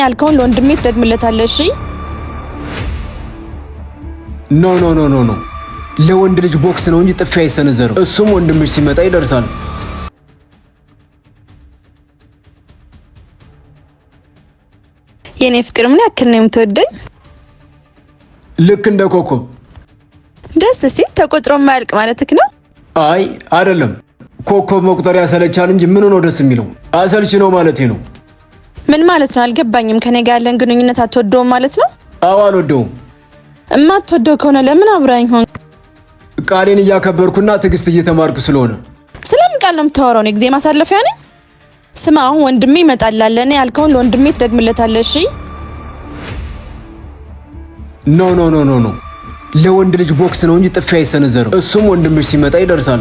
ያልከውን ለወንድሜ ትደግምለታለሽ? ኖ ለወንድ ልጅ ቦክስ ነው እንጂ ጥፊ አይሰነዘርም። እሱም ወንድምሽ ሲመጣ ይደርሳል። የኔ ፍቅር ምን ያክል ነው የምትወደኝ? ልክ እንደ ኮከብ ደስ ሲል ተቆጥሮ ማያልቅ ማለትክ ነው? አይ አይደለም፣ ኮከብ መቁጠር ያሰለቻል እንጂ ምን ነው ደስ የሚለው? አሰልች ነው ማለቴ ነው። ምን ማለት ነው አልገባኝም። ከኔ ጋር ያለን ግንኙነት አትወደውም ማለት ነው? አዎ አልወደውም። እማትወደው ከሆነ ለምን አብራኝ ሆን? ቃሌን እያከበርኩና ትዕግስት እየተማርኩ ስለሆነ። ስለምን ቃል ነው የምታወራው? ነው ጊዜ ማሳለፊያ ነኝ? ስማ አሁን ወንድሜ ይመጣል። እኔ ያልከውን ለወንድሜ ትደግምለታለሽ? ኖ ለወንድ ልጅ ቦክስ ነው እንጂ ጥፊ አይሰነዘርም። እሱም ወንድምሽ ሲመጣ ይደርሳል።